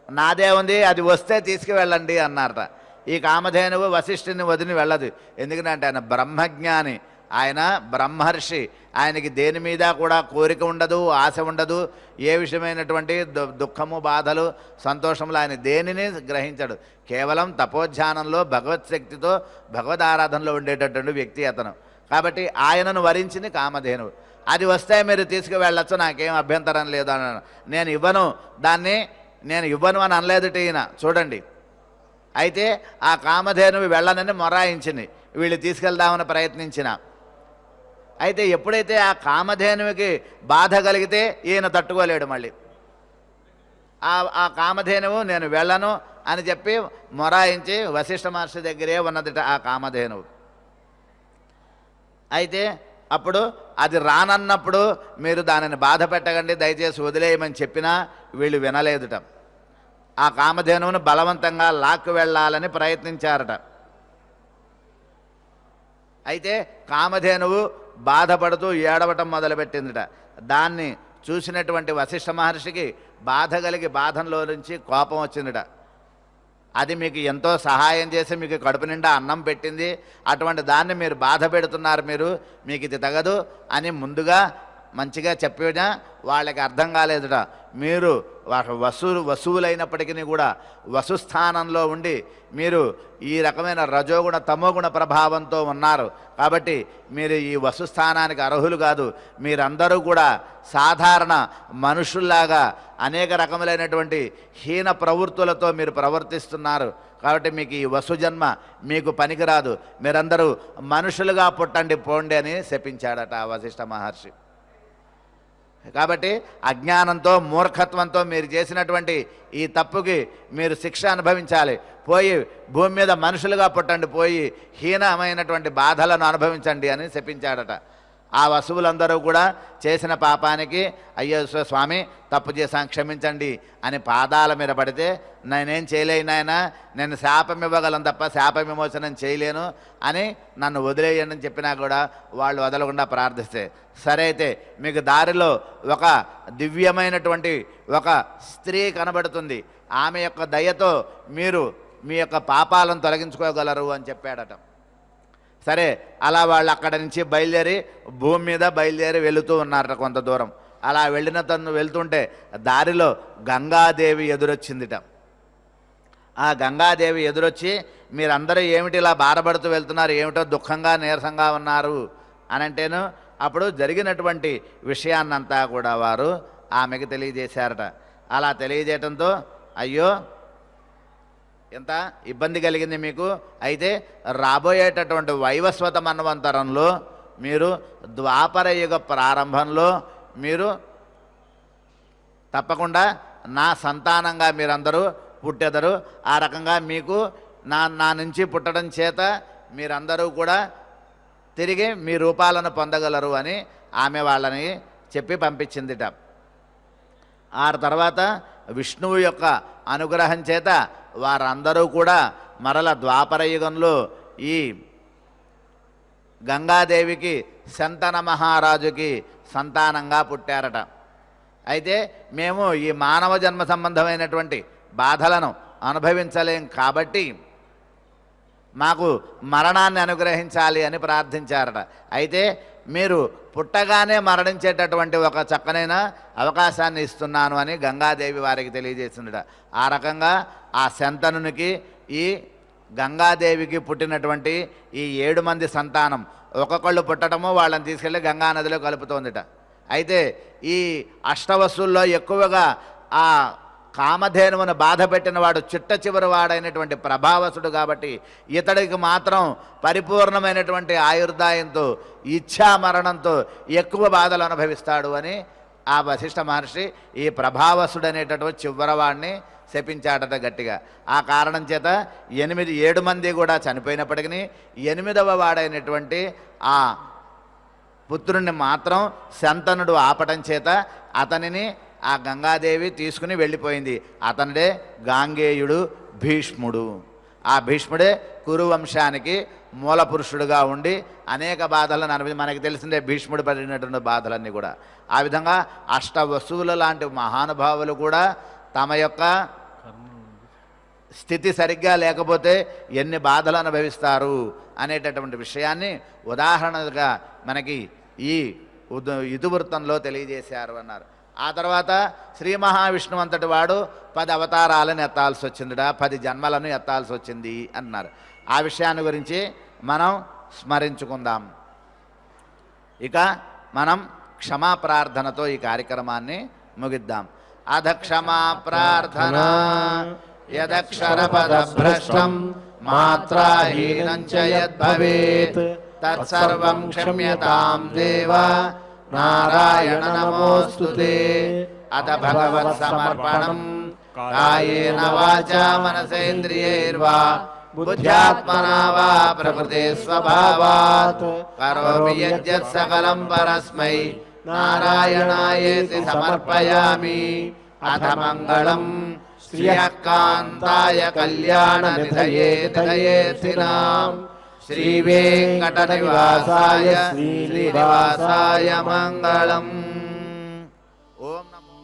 నాదే ఉంది, అది వస్తే తీసుకువెళ్ళండి అన్నారట. ఈ కామధేనువు వశిష్ఠుని వదిలి వెళ్ళదు. ఎందుకంటే ఆయన బ్రహ్మజ్ఞాని, ఆయన బ్రహ్మర్షి, ఆయనకి దేని మీద కూడా కోరిక ఉండదు, ఆశ ఉండదు. ఏ విషయమైనటువంటి దుఃఖము, బాధలు, సంతోషములు ఆయన దేనిని గ్రహించడు. కేవలం తపోధ్యానంలో భగవత్ శక్తితో భగవద్ ఆరాధనలో ఉండేటటువంటి వ్యక్తి అతను. కాబట్టి ఆయనను వరించింది కామధేనువు. అది వస్తే మీరు తీసుకువెళ్ళచ్చు, నాకేం అభ్యంతరం లేదు అన్నాను. నేను ఇవ్వను అని అనలేదుట ఈయన. చూడండి, అయితే ఆ కామధేనువు వెళ్ళనని మొరాయించింది, వీళ్ళు తీసుకెళ్దామని ప్రయత్నించిన. అయితే ఎప్పుడైతే ఆ కామధేనువుకి బాధ కలిగితే ఈయన తట్టుకోలేడు. మళ్ళీ ఆ కామధేనువు నేను వెళ్ళను అని చెప్పి మొరాయించి వశిష్ఠ మహర్షి దగ్గరే ఉన్నదిట ఆ కామధేనువు. అయితే అప్పుడు అది రానన్నప్పుడు మీరు దానిని బాధ పెట్టకండి, దయచేసి వదిలేయమని చెప్పినా వీళ్ళు వినలేదుట. ఆ కామధేనువును బలవంతంగా లాక్కు వెళ్ళాలని ప్రయత్నించారట. అయితే కామధేనువు బాధపడుతూ ఏడవటం మొదలుపెట్టిందిట. దాన్ని చూసినటువంటి వశిష్ఠ మహర్షికి బాధ కలిగి బాధంలో నుంచి కోపం వచ్చిందిట. అది మీకు ఎంతో సహాయం చేసి మీకు కడుపు నిండా అన్నం పెట్టింది, అటువంటి దాన్ని మీరు బాధ పెడుతున్నారు, మీకు ఇది తగదు అని ముందుగా మంచిగా చెప్పినా వాళ్ళకి అర్థం కాలేదుట. మీరు వసువులైనప్పటికీ కూడా వసుస్థానంలో ఉండి మీరు ఈ రకమైన రజోగుణ తమోగుణ ప్రభావంతో ఉన్నారు. కాబట్టి మీరు ఈ వసుస్థానానికి అర్హులు కాదు. మీరందరూ కూడా సాధారణ మనుషుల్లాగా అనేక రకములైనటువంటి హీన ప్రవృత్తులతో మీరు ప్రవర్తిస్తున్నారు. కాబట్టి మీకు ఈ వసుజన్మ మీకు పనికిరాదు, మీరందరూ మనుషులుగా పుట్టండి పోండి అని శపించాడట ఆ వశిష్ఠ మహర్షి. కాబట్టి అజ్ఞానంతో, మూర్ఖత్వంతో మీరు చేసినటువంటి ఈ తప్పుకి మీరు శిక్ష అనుభవించాలి. పోయి భూమి మీద మనుషులుగా పుట్టండి, పోయి హీనమైనటువంటి బాధలను అనుభవించండి అని శపించాడట. ఆ వసువులందరూ కూడా చేసిన పాపానికి అయ్యో స్వామి తప్పు చేశాను క్షమించండి అని పాదాల మీద పడితే, నేనేం చేయలేను నాయనా, నేను శాపం ఇవ్వగలను తప్ప శాప విమోచనం చేయలేను అని నన్ను వదిలేయండి అని చెప్పినా కూడా వాళ్ళు వదలకుండా ప్రార్థిస్తే, సరే అయితే మీకు దారిలో ఒక దివ్యమైనటువంటి ఒక స్త్రీ కనబడుతుంది, ఆమె యొక్క దయతో మీరు మీ యొక్క పాపాలను తొలగించుకోగలరు అని చెప్పాడట. సరే అలా వాళ్ళు అక్కడి నుంచి బయలుదేరి భూమి మీద వెళుతూ ఉన్నారట కొంత దూరం. అలా వెళ్తుంటే దారిలో గంగాదేవి ఎదురొచ్చిందిట. ఆ గంగాదేవి ఎదురొచ్చి మీరందరూ ఏమిటి ఇలా బాధపడుతూ వెళ్తున్నారు, ఏమిటో దుఃఖంగా నీరసంగా ఉన్నారు అని అంటేను అప్పుడు జరిగినటువంటి విషయాన్నంతా కూడా వారు ఆమెకు తెలియజేశారట. అలా తెలియజేయటంతో అయ్యో ఎంత ఇబ్బంది కలిగింది మీకు, అయితే రాబోయేటటువంటి వైవస్వత మన్వంతరంలో మీరు ద్వాపర యుగ ప్రారంభంలో మీరు తప్పకుండా నా సంతానంగా మీరందరూ పుట్టెదరు. ఆ రకంగా మీకు నా నుంచి పుట్టడం చేత మీరందరూ కూడా తిరిగి మీ రూపాలను పొందగలరు అని ఆమె వాళ్ళని చెప్పి పంపించిందిట. ఆ తర్వాత విష్ణువు యొక్క అనుగ్రహం చేత వారందరూ కూడా మరల ద్వాపర యుగంలో ఈ గంగాదేవికి శంతన మహారాజుకి సంతానంగా పుట్టారట. అయితే మేము ఈ మానవ జన్మ సంబంధమైనటువంటి బాధలను అనుభవించలేం కాబట్టి మాకు మరణాన్ని అనుగ్రహించాలి అని ప్రార్థించారట. అయితే మీరు పుట్టగానే మరణించేటటువంటి ఒక చక్కనైన అవకాశాన్ని ఇస్తున్నాను అని గంగాదేవి వారికి తెలియజేసిందట. ఆ రకంగా ఆ శంతనునికి ఈ గంగాదేవికి పుట్టినటువంటి ఈ 7 మంది సంతానం ఒక్కొక్కళ్ళు పుట్టడము వాళ్ళని తీసుకెళ్ళి గంగానదిలో కలుపుతోందిట. అయితే ఈ అష్టవస్తుల్లో ఎక్కువగా ఆ కామధేనువును బాధ పెట్టిన వాడు చిట్ట చివరి వాడైనటువంటి ప్రభావసుడు కాబట్టి ఇతడికి మాత్రం పరిపూర్ణమైనటువంటి ఆయుర్దాయంతో ఇచ్ఛామరణంతో ఎక్కువ బాధలు అనుభవిస్తాడు అని ఆ వశిష్ఠ మహర్షి ఈ ప్రభావసుడు అనేటటువంటి చివరవాడిని శపించాడట గట్టిగా. ఆ కారణం చేత 7 మంది కూడా చనిపోయినప్పటికీ 8వ వాడైనటువంటి ఆ పుత్రుణ్ణి మాత్రం శంతనుడు ఆపటం చేత అతనిని ఆ గంగాదేవి తీసుకుని వెళ్ళిపోయింది. అతనుడే గాంగేయుడు భీష్ముడు. ఆ భీష్ముడే కురువంశానికి మూల పురుషుడుగా ఉండి అనేక బాధలను అనుభవి మనకి తెలిసిందే భీష్ముడు పడినటువంటి బాధలన్నీ కూడా. ఆ విధంగా అష్టవసువుల లాంటి మహానుభావులు కూడా తమ యొక్క స్థితి సరిగ్గా లేకపోతే ఎన్ని బాధలు అనుభవిస్తారు అనేటటువంటి విషయాన్ని ఉదాహరణగా మనకి ఈ ఇతివృత్తంలో తెలియజేశారు అన్నారు. ఆ తర్వాత శ్రీ మహావిష్ణువు అంతటి వాడు 10 అవతారాలను ఎత్తాల్సి వచ్చిందిట, 10 జన్మలను ఎత్తాల్సి వచ్చింది అన్నారు. ఆ విషయాన్ని గురించి మనం స్మరించుకుందాం. ఇక మనం క్షమా ప్రార్థనతో ఈ కార్యక్రమాన్ని ముగిద్దాం. అధ క్షమా ప్రార్థన యదక్షరపదభ్రష్టం మాత్రాహీనం చ యద్భవేత్ తత్సర్వం క్షమ్యతాం దేవ నారాయణ నమోస్తుతే. అథ భగవత్ సమర్పణం కాయేన వాచా మనసేంద్రియైర్వా బుద్ధ్యాత్మనా వా ప్రకృతే స్వభావాత్ కరోమి యజ్జత్ సకలం పరస్మై నారాయణాయేతి సమర్పయామి. అథ మంగళం శ్రియకాంతాయ కళ్యాణ నిధయే నిధయేతినాం శ్రీ వెంకటనివాసాయ శ్రీనివాసాయ మంగళం. ఓం నమో